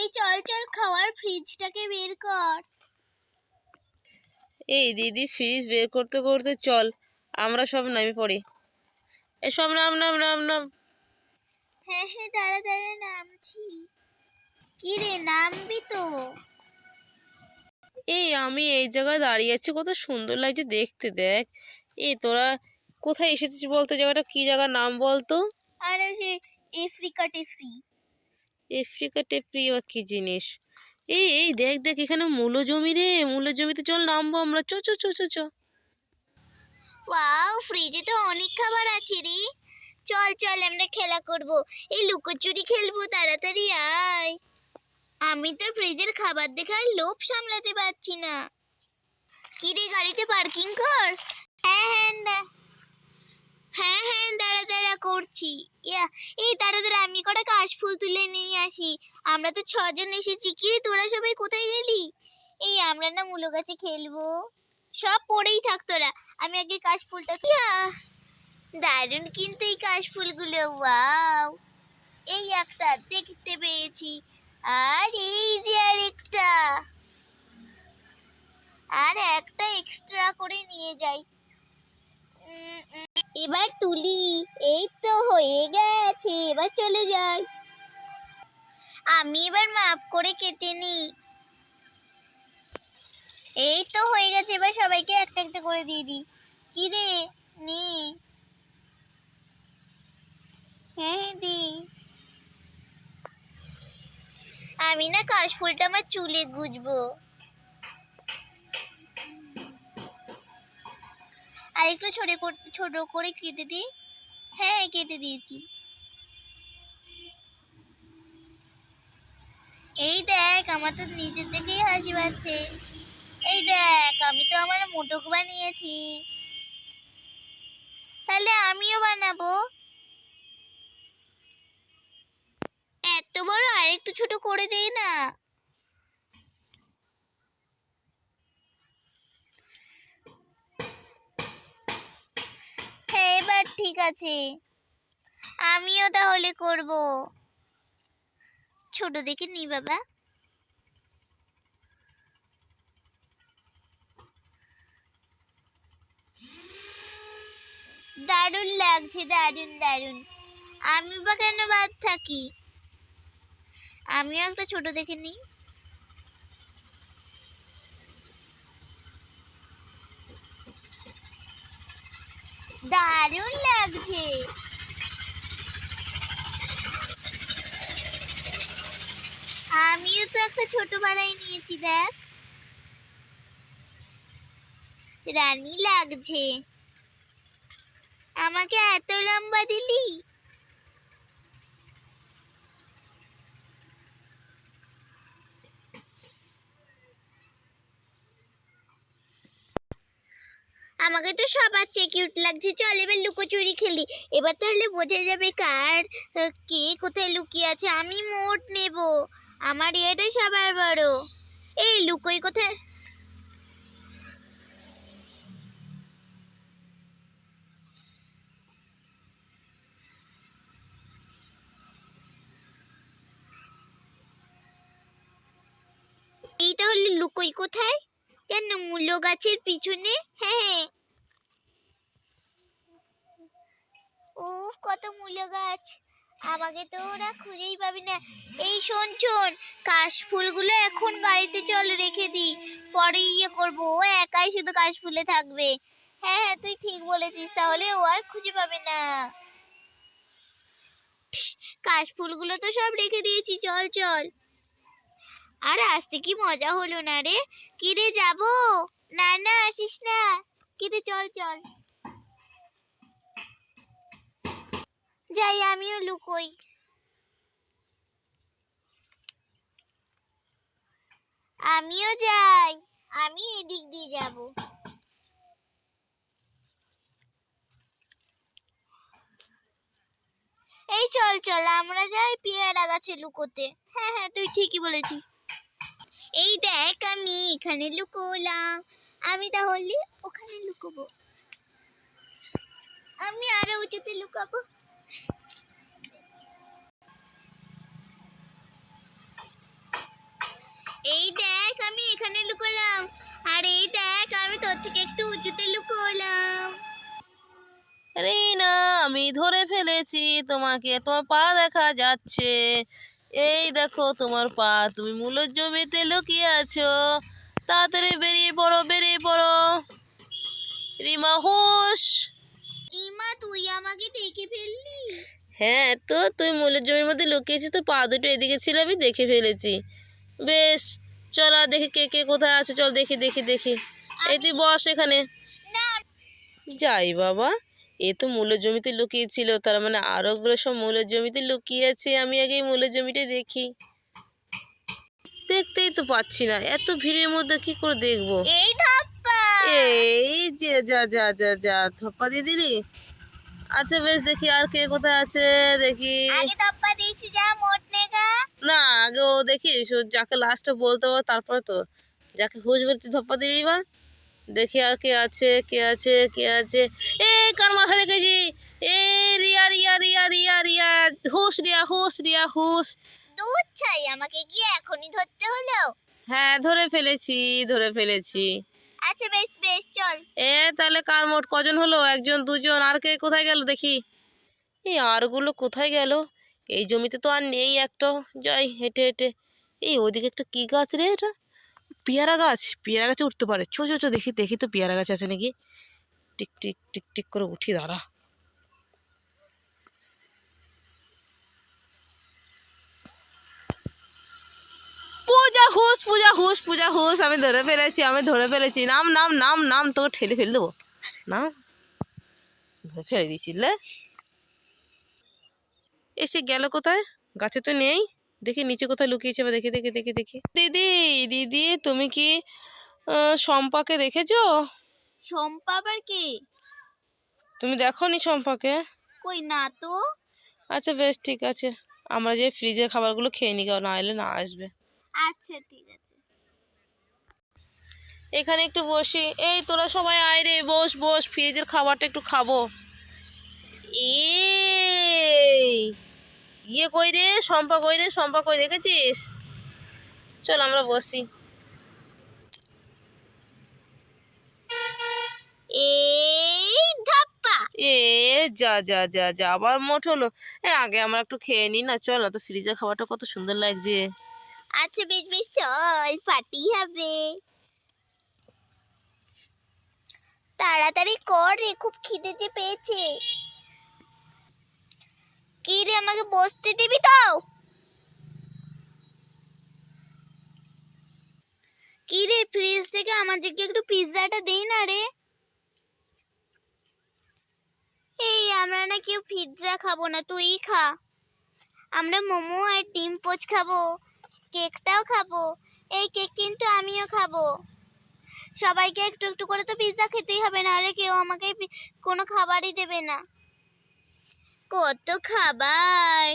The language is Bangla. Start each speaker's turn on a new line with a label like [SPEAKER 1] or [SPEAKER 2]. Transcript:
[SPEAKER 1] এই চল চল খাওয়ার ফ্রিজটাকে বের কর।
[SPEAKER 2] এই দিদি ফ্রিজ বের করতে করতে চল আমরা সব নামে পড়ি। এসব নাম নাম নাম নাম।
[SPEAKER 1] হ্যাঁ হ্যাঁ দাঁড়া দাঁড়া নামছি। কি রে নামবি তো?
[SPEAKER 2] এই আমি এই জায়গায় দাঁড়িয়ে আছি, কত সুন্দর লাগছে দেখতে, দেখ। এই তোরা কোথায় এসেছিস বলতো? জায়গাটা কি জায়গার নাম বলতো?
[SPEAKER 1] আরে সে আফ্রিকা টেফ্রি।
[SPEAKER 2] আফ্রিকা টেপ্রি বা কি জিনিস? এই এই দেখ দেখ এখানে মূল্য জমি রে, মূল্য জমিতে চল নামবো আমরা, চ চ চ চ চ।
[SPEAKER 1] ওয়াও ফ্রিজে তো অনেক খাবার আছে রে। চল চল আমরা খেলা করব। এই লুকোচুরি খেলবো, তাড়াতাড়ি আয়। আমি তো ফ্রিজের খাবার দেখে আর লোভ সামলাতে পারছি না। কি রে গাড়িতে পার্কিং কর। হ্যাঁ হ্যাঁ দাঁড়া দাঁড়া করছি। এই দাঁড়া দাঁড়া আমি কটা কাশফুল তুলে নিয়ে আসি। আমরা তো 6 জন এসেছি। কি রে তোরা সবাই কোথায় গেলি? এই আমরা না মূলো গাছে খেলবো। সব পড়েই থাক তোরা, আমি আগে কাশফুলটা দারুণ কিন্তু এই কাশফুলগুলো, ওয়াও। এই একটা দেখতে পেয়েছি, আর এই যে আরেকটা, আর একটা এক্সট্রা করে নিয়ে যাই। এবার তুলি। এই তো হয়ে গেছে, এবার চলে যাই। আমি এবার মাপ করে কেটে নি। এই তো হয়ে গেছে, এবার সবাইকে একটা একটা করে দিয়ে দিই। কি রে নে। হ্যাঁ দি। আমি না কাশফুলটা আমার চুলে গুজবো। আর একটু ছোট করে কেটে দিই। হ্যাঁ কেটে দিয়েছি। এই দেখ আমার তো নিজে থেকেই হাসি পাচ্ছে। এই দেখ আমি তো আমার মোটক বানিয়েছি। তাহলে আমিও বানাবো। এত বড় আর একটু ছোট করে দেই না। হ্যাঁ এবার ঠিক আছে, আমিও তাহলে করব। ছোট দেখে নি বাবা। দারুণ লাগছে, দারুণ দারুণ। আমি বা কেন বাদ থাকি? আমিও একটা ছোট দেখে নিই। দারুণ লাগছে। আমিও তো একটা ছোট বানাই নিয়েছি, দেখ রানী লাগছে। আমাকে এত লম্বা দিলি? আমাকে তো সবার চেয়ে কিউট লাগছে। চল এবার লুকোচুরি খেলি। এবার তাহলে বোঝা যাবে কার কে কোথায় লুকিয়ে আছে। আমি মোট নেব, আমার এটা সবার বড়। এই লুকোই কোথায়? এই তাহলে লুকোই কোথায়? কেন মূলো গাছের পিছনে? হ্যাঁ ও কত মূলো গাছ, আমাকে তো ওরা খুঁজেই পাবি না। এই শোন শোন, কাশফুলগুলো এখন গাড়িতে চল রেখে দিই, পরে করবো। ও একাই শুধু কাশফুলে থাকবে। হ্যাঁ হ্যাঁ তুই ঠিক বলেছিস, তাহলে ও আর খুঁজে পাবে না। কাশফুলগুলো তো সব রেখে দিয়েছি, চল চল। আর আসতে কি মজা হলো না রে। কি রে যাবো? না না আসিস না। কি রে চল চল যাই, আমিও লুকোই। আমিও যাই, আমি এদিক দিয়ে যাব। এই চল চল আমরা যাই পেয়ারা গাছে লুকোতে। হ্যাঁ হ্যাঁ তুই ঠিকই বলেছিস। এই দেখ আমি এখানে লুকোলাম, আমি তাহলে ওখানে লুকোবো। আমি আরো উঁচুতে লুকাবো। এই দেখ আমি এখানে লুকোলাম, আর এই দেখ আমি তোর থেকে একটু উঁচুতে লুকোলাম।
[SPEAKER 2] রিনা, আমি ধরে ফেলেছি তোমাকে, তোমার পা দেখা যাচ্ছে। এই দেখো তোমার পা, তুমি মূলোর জমিতে লুকিয়ে আছো। তাড়াতাড়ি বেরিয়ে পড়ো, বেরিয়ে পড়ো। রিমা হুশ।
[SPEAKER 1] ইমা তুই আমাকে দেখে ফেললি?
[SPEAKER 2] হ্যাঁ তো, তুই মূলের জমির মধ্যে লুকিয়েছিস, তো পা দুটো এদিকে ছিল, আমি দেখে ফেলেছি। বেশ, চল আর দেখি কে কে কোথায় আছে, চল দেখি দেখি দেখি। এই তুই বস এখানে।
[SPEAKER 1] না,
[SPEAKER 2] যাই বাবা, এ তো মূলের জমিতে লুকিয়েছিল, তার মানে আরোগুলো সব মূলের জমিতে লুকিয়ে আছে। আমি আগে মূলের জমিটা দেখি। দেখতেই তো পাচ্ছি না, এত ভিড়ের মধ্যে কি করে দেখবো?
[SPEAKER 1] এই ধাপ্পা।
[SPEAKER 2] এই যে, যা যা যা যা, ধপ্পা দিয়ে দিলি। আচ্ছা বেশ, দেখি আর কে কোথায় আছে দেখি।
[SPEAKER 1] আগে ধাপ্পা দিয়েছি, যা মোট নেগা।
[SPEAKER 2] না, আগে ও দেখিস, ও যাকে লাস্টে বলতে হবে তারপরে তো, যাকে হুশ বলতে ধপ্পা দিলি বা। দেখি আর কে আছে, কে আছে, কে আছে। এ কার মাথা দেখেছি? এ রিয়া রিয়া রিয়া রিয়া রিয়া, হুশ রিয়া, হুশ রিয়া, হুশ।
[SPEAKER 1] দুধ চাই, আমাকে কি এখনই ধরতে হলো?
[SPEAKER 2] হ্যাঁ, ধরে ফেলেছি, ধরে ফেলেছি।
[SPEAKER 1] আচ্ছা বেশ বেশ, চল।
[SPEAKER 2] তাহলে কার মোট কজন হলো? একজন, দুজন, আর কে কোথায় গেল দেখি। এই আরগুলো কোথায় গেল? এই জমিতে তো আর নেই একটা। যাই হেঁটে হেঁটে। এই ওইদিকে একটা কি গাছ রে এটা? পেয়ারা গাছ, পেয়ারা গাছে উঠতে পারে। চো চো চো, দেখি দেখি তো পেয়ারা গাছ আছে নাকি। টিক টিক টিক টিক করে উঠি, দাঁড়া। পূজা হুস, পূজা হুস, পূজা হুস, আমি ধরে ফেলেছি, আমি ধরে ফেলেছি। নাম নাম নাম নাম, তোকে ঠেলে ফেলে দেবো। নাম, ধরে ফেলে দিয়েছিলে। এসে গেল কোথায়? গাছে তো নেই। দেখি নিচে কোথায় লুকিয়েছে, বা দেখি দেখি দেখি দেখি। দিদি, দিদি, তুমি কি শম্পাকে দেখেছো?
[SPEAKER 1] শম্পা আবার কে?
[SPEAKER 2] তুমি দেখোনি শম্পাকে?
[SPEAKER 1] কই না তো।
[SPEAKER 2] আচ্ছা বেশ, ঠিক আছে। আমরা যে ফ্রিজের খাবারগুলো খেয়ে নিই, না এলে না আসবে।
[SPEAKER 1] আচ্ছা ঠিক আছে।
[SPEAKER 2] এখানে একটু বসি। এই তোরা সবাই আয় রে, বস বস, ফ্রিজের খাবারটা একটু খাবো। এই ইয়ে কই রে, শম্পা কই রে, শম্পা কই, দেখেছিস? চল আমরা বসি।
[SPEAKER 1] এই ধাপ্পা।
[SPEAKER 2] এ যা যা যা যা, আবার মোট হলো। আগে আমরা একটু খেয়ে নিই না, চল। তো ফ্রিজের খাবারটা কত সুন্দর লাগছে।
[SPEAKER 1] আচ্ছা বেশ বেশ, চল, পার্টি হবে। তাড়াতাড়ি কর রে, খুব খিদে যে পেয়েছে। কি রে, আমাকে বসতে দিবি তো? কি রে, ফ্রিজ থেকে আমাদেরকে একটু পিৎজাটা দেই না রে। এই আমরা না কেউ পিৎজা খাবো না, তুই খা। আমরা মোমো আর ডিম পোচ খাবো, কেকটাও খাবো। এই কেক কিন্তু আমিও খাবো। সবাইকে একটু একটু করে তো পিৎজা খেতেই হবে, নাহলে কেউ আমাকে কোনো খাবারই দেবে না। কত খাবার!